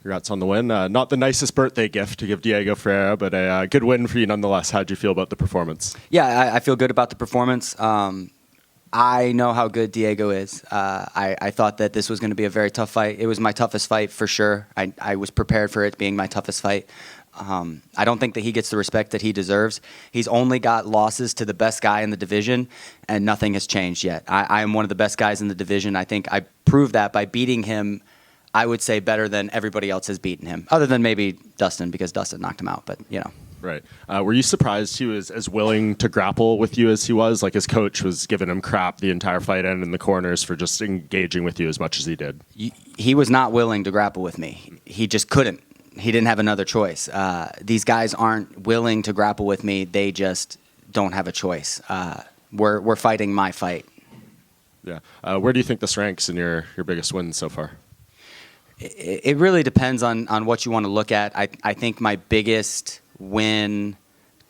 Congrats on the win. Not the nicest birthday gift to give Diego Ferreira, but a good win for you nonetheless. How'd you feel about the performance? Yeah, I feel good about the performance. I know how good Diego is. I thought that this was going to be a very tough fight. It was my toughest fight for sure. I was prepared for it being my toughest fight. I don't think that he gets the respect that he deserves. He's only got losses to the best guy in the division, and nothing has changed yet. I am one of the best guys in the division. I think I proved that by beating him, I would say, better than everybody else has beaten him, other than maybe Dustin, because Dustin knocked him out, but you know. Right. Were you surprised he was as willing to grapple with you as he was? Like his coach was giving him crap the entire fight and in the corners for just engaging with you as much as he did. He was not willing to grapple with me. He just couldn't. He didn't have another choice. These guys aren't willing to grapple with me. They just don't have a choice. We're fighting my fight. Yeah. Where do you think this ranks in your biggest wins so far? It really depends on what you want to look at. I think my biggest win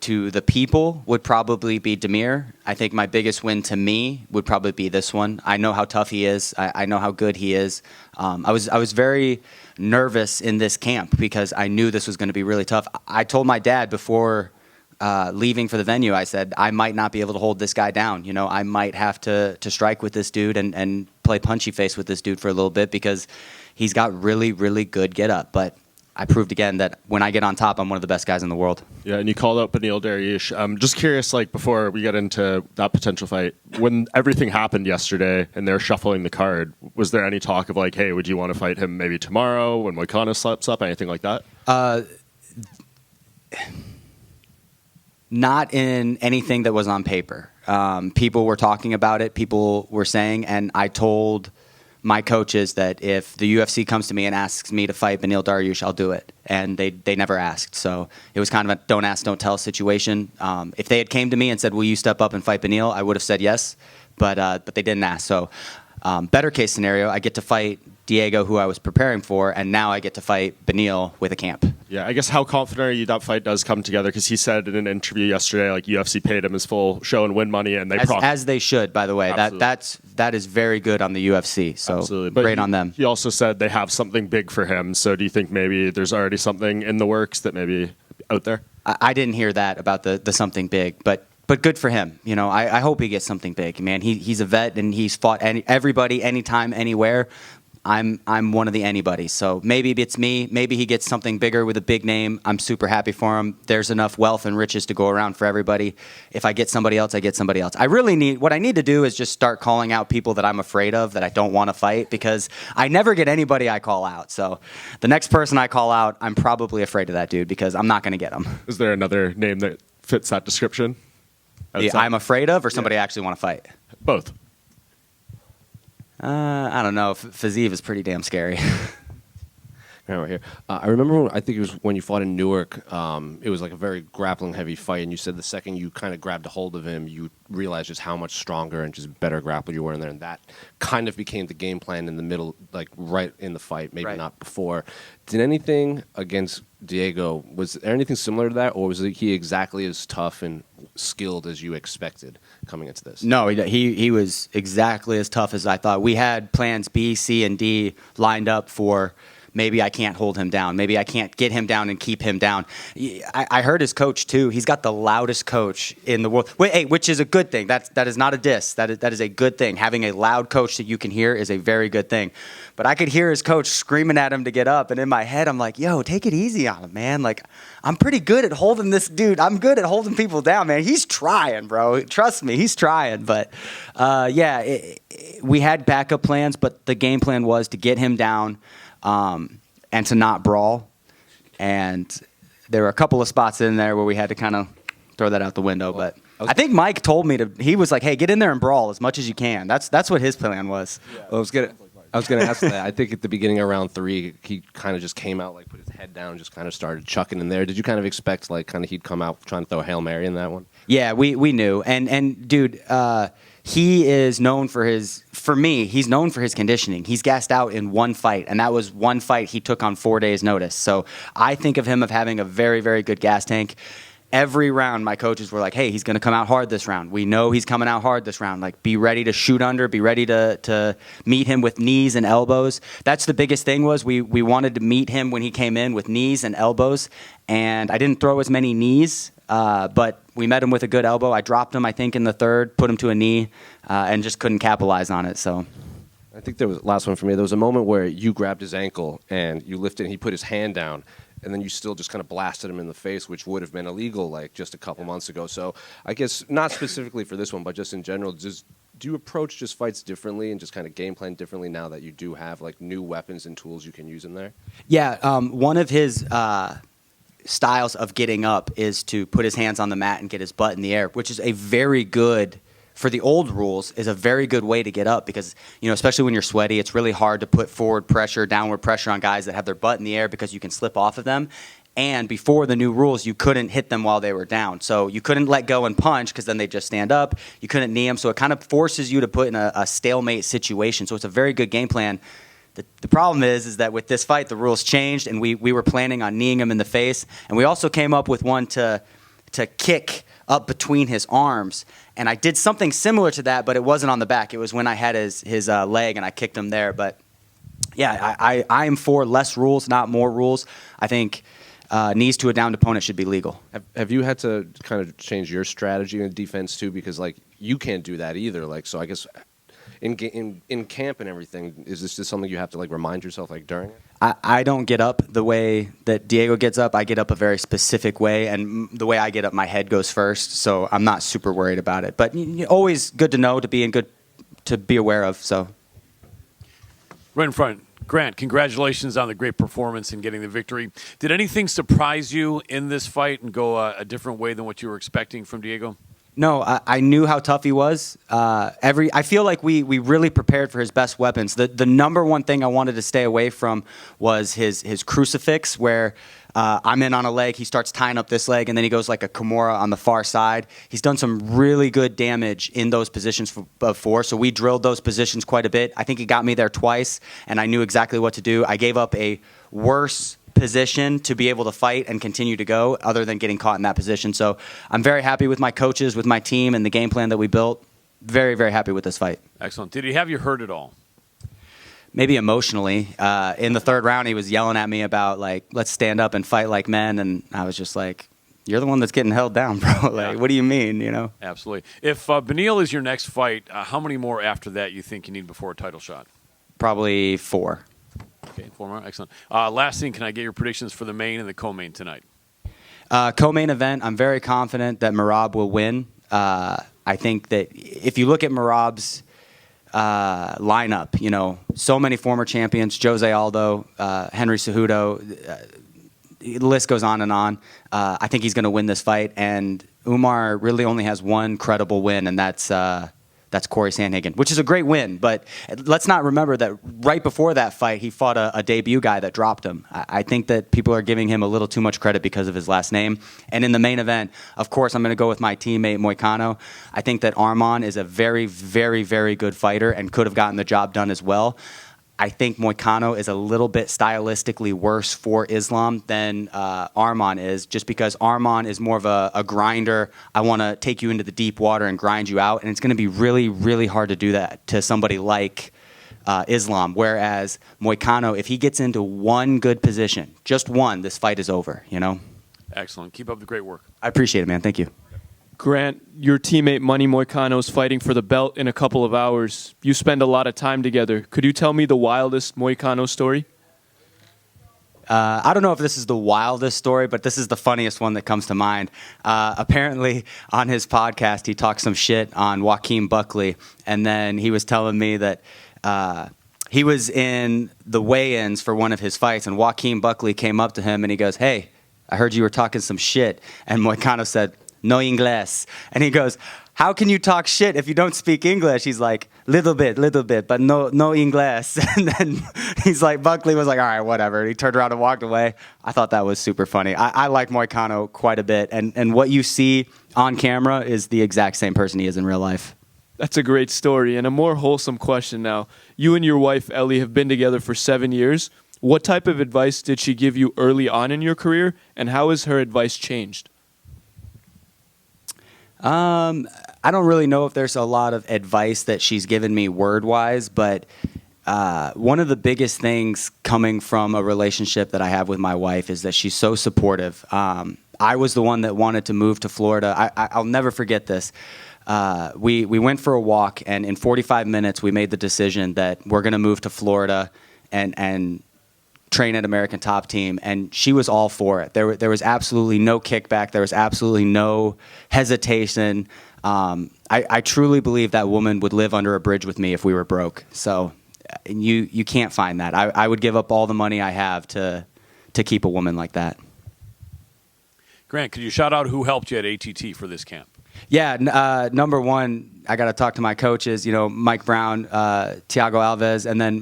to the people would probably be Demir. I think my biggest win to me would probably be this one. I know how tough he is. I know how good he is. I was very nervous in this camp because I knew this was going to be really tough. I told my dad before leaving for the venue, I said, I might not be able to hold this guy down. You know, I might have to strike with this dude and play punchy face with this dude for a little bit because he's got really, really good get up. But I proved again that when I get on top, I'm one of the best guys in the world. Yeah, and you called out Beneil Dariush. Just curious, like before we get into that potential fight, when everything happened yesterday and they're shuffling the card, was there any talk of like, hey, would you want to fight him maybe tomorrow when Moicano slaps up, anything like that? Not in anything that was on paper. People were talking about it. People were saying, and I told my coaches that if the UFC comes to me and asks me to fight Beneil Dariush, I'll do it. And they never asked. So it was kind of a don't ask, don't tell situation. If they had came to me and said, will you step up and fight Beneil, I would have said yes, but they didn't ask. So better case scenario, I get to fight Diego, who I was preparing for, and now I get to fight Beneil with a camp. Yeah, I guess how confident are you that fight does come together? Because he said in an interview yesterday, like UFC paid him his full show and win money, and as they should, by the way. Absolutely. That is very good on the UFC. So absolutely. But great on them. He also said they have something big for him. So do you think maybe there's already something in the works that maybe out there? I didn't hear that about the something big, but good for him. You know, I hope he gets something big. Man, he's a vet and he's fought everybody, anytime, anywhere. I'm one of the anybodies. So maybe it's me. Maybe he gets something bigger with a big name. I'm super happy for him. There's enough wealth and riches to go around for everybody. If I get somebody else, I get somebody else. What I need to do is just start calling out people that I'm afraid of, that I don't want to fight, because I never get anybody I call out. So the next person I call out, I'm probably afraid of that dude because I'm not going to get him. Is there another name that fits that description? I'm afraid of, or somebody I actually want to fight? Both. I don't know. Fiziev is pretty damn scary. Right here. I remember, I think it was when you fought in Newark, it was like a very grappling-heavy fight, and you said the second you kind of grabbed a hold of him, you realized just how much stronger and just better grappler you were in there, and that kind of became the game plan in the middle, like right in the fight, maybe not before. Did anything against Diego, was there anything similar to that, or was he exactly as tough and skilled as you expected coming into this? No, he was exactly as tough as I thought. We had plans B, C, and D lined up for maybe I can't hold him down. Maybe I can't get him down and keep him down. I heard his coach, too. He's got the loudest coach in the world, which is a good thing. That is not a diss. That is a good thing. Having a loud coach that you can hear is a very good thing. But I could hear his coach screaming at him to get up, and in my head, I'm like, yo, take it easy on him, man. Like, I'm pretty good at holding this dude. I'm good at holding people down, man. He's trying, bro. Trust me, he's trying. But, we had backup plans, but the game plan was to get him down, and to not brawl. And there were a couple of spots in there where we had to kind of throw that out the window. But I think Mike told me he was like, hey, get in there and brawl as much as you can. That's what his plan was. Yeah. Well, I was gonna ask that. I think at the beginning of round 3, he kind of just came out, like put his head down, just kind of started chucking in there. Did you kind of expect like kind of he'd come out trying to throw a Hail Mary in that one? Yeah, we knew. And dude, he is known he's known for his conditioning. He's gassed out in one fight, and that was one fight he took on 4 days' notice. So I think of him of having a very, very good gas tank. every round, my coaches were like, hey, he's going to come out hard this round. We know he's coming out hard this round. Like, be ready to shoot under, be ready to meet him with knees and elbows. That's the biggest thing was we wanted to meet him when he came in with knees and elbows. And I didn't throw as many knees, but we met him with a good elbow. I dropped him, I think, in the third, put him to a knee, and just couldn't capitalize on it. So I think there was last one for me. There was a moment where you grabbed his ankle and you lifted and he put his hand down, and then you still just kind of blasted him in the face, which would have been illegal like just a couple months ago. So I guess not specifically for this one, but just in general, do you approach just fights differently and just kind of game plan differently now that you do have like new weapons and tools you can use in there? Yeah, one of his styles of getting up is to put his hands on the mat and get his butt in the air, which is a very good, for the old rules, is a very good way to get up because, especially when you're sweaty, it's really hard to put forward pressure, downward pressure on guys that have their butt in the air because you can slip off of them. And before the new rules, you couldn't hit them while they were down. So you couldn't let go and punch because then they just stand up. You couldn't knee them. So it kind of forces you to put in a stalemate situation. So it's a very good game plan. The problem is that with this fight, the rules changed, and we were planning on kneeing him in the face. And we also came up with one to kick up between his arms. And I did something similar to that, but it wasn't on the back. It was when I had his leg, and I kicked him there. But, yeah, I am for less rules, not more rules. I think knees to a downed opponent should be legal. Have you had to kind of change your strategy in defense, too? Because, like, you can't do that either. Like, so I guess in camp and everything, is this just something you have to, like, remind yourself, like, during it? I don't get up the way that Diego gets up. I get up a very specific way, and the way I get up, my head goes first, so I'm not super worried about it. But always good to know, to be aware of. So, right in front, Grant, congratulations on the great performance and getting the victory. Did anything surprise you in this fight and go a different way than what you were expecting from Diego? No, I knew how tough he was. I feel like we really prepared for his best weapons. The number one thing I wanted to stay away from was his crucifix, where I'm in on a leg, he starts tying up this leg, and then he goes like a Kimura on the far side. He's done some really good damage in those positions before, so we drilled those positions quite a bit. I think he got me there twice, and I knew exactly what to do. I gave up a worse position to be able to fight and continue to go other than getting caught in that position. So I'm very happy with my coaches, with my team, and the game plan that we built. Very, very happy with this fight. Excellent. Did he have you hurt at all? Maybe emotionally. In the third round, he was yelling at me about, like, let's stand up and fight like men, and I was just like, you're the one that's getting held down, bro. Like, what do you mean, Absolutely. If Beneil is your next fight, how many more after that you think you need before a title shot? Probably 4. Okay, 4 more. Excellent. Last thing, can I get your predictions for the main and the co-main tonight? Co-main event, I'm very confident that Merab will win. I think that if you look at Merab's lineup, so many former champions, Jose Aldo, Henry Cejudo, the list goes on and on. I think he's going to win this fight, and Umar really only has one credible win, and that's Corey Sandhagen, which is a great win. But let's not remember that right before that fight, he fought a debut guy that dropped him. I think that people are giving him a little too much credit because of his last name. And in the main event, of course, I'm going to go with my teammate, Moicano. I think that Arman is a very, very, very good fighter and could have gotten the job done as well. I think Moicano is a little bit stylistically worse for Islam than Arman is, just because Arman is more of a grinder. I want to take you into the deep water and grind you out, and it's going to be really, really hard to do that to somebody like Islam. Whereas Moicano, if he gets into one good position, just one, this fight is over, Excellent. Keep up the great work. I appreciate it, man. Thank you. Grant, your teammate Money Moicano is fighting for the belt in a couple of hours. You spend a lot of time together. Could you tell me the wildest Moicano story? I don't know if this is the wildest story, but this is the funniest one that comes to mind. Apparently, on his podcast, he talked some shit on Joaquin Buckley, and then he was telling me that he was in the weigh-ins for one of his fights, and Joaquin Buckley came up to him, and he goes, "Hey, I heard you were talking some shit." And Moicano said, "No Ingles." And he goes, "How can you talk shit if you don't speak English?" He's like, little bit, but no Ingles." And then he's like, Buckley was like, all right, whatever. He turned around and walked away. I thought that was super funny. I like Moicano quite a bit. And what you see on camera is the exact same person he is in real life. That's a great story. And a more wholesome question now. You and your wife, Ellie, have been together for 7 years. What type of advice did she give you early on in your career, and how has her advice changed? I don't really know if there's a lot of advice that she's given me word-wise, but one of the biggest things coming from a relationship that I have with my wife is that she's so supportive. I was the one that wanted to move to Florida. I'll never forget this. We went for a walk, and in 45 minutes, we made the decision that we're going to move to Florida and train at American Top Team, and she was all for it. There was absolutely no kickback. There was absolutely no hesitation. I truly believe that woman would live under a bridge with me if we were broke. So you can't find that. I would give up all the money I have to keep a woman like that. Grant, could you shout out who helped you at ATT for this camp? Yeah, number one, I got to talk to my coaches, Mike Brown, Thiago Alves, and then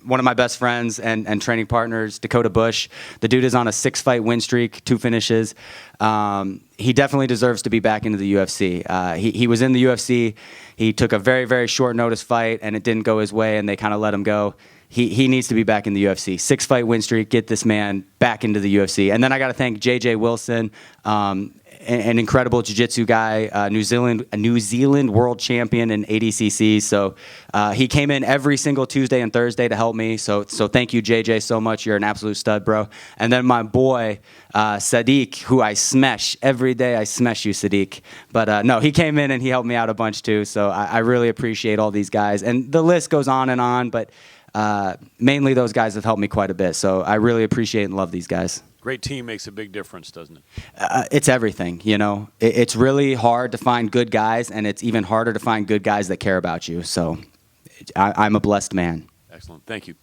one of my best friends and training partners, Dakota Bush. The dude is on a 6-fight win streak, 2 finishes. He definitely deserves to be back into the UFC. He was in the UFC. He took a very, very short notice fight, and it didn't go his way, and they kind of let him go. He needs to be back in the UFC. 6-fight win streak, get this man back into the UFC. And then I got to thank J.J. Wilson, an incredible jiu-jitsu guy, a New Zealand world champion in ADCC. So he came in every single Tuesday and Thursday to help me. So thank you, JJ, so much. You're an absolute stud, bro. And then my boy, Sadiq, who I smash every day. I smash you, Sadiq. But no, he came in and he helped me out a bunch too. So I really appreciate all these guys. And the list goes on, but mainly those guys have helped me quite a bit. So I really appreciate and love these guys. Great team makes a big difference, doesn't it? It's everything, It's really hard to find good guys, and it's even harder to find good guys that care about you. So I'm a blessed man. Excellent. Thank you.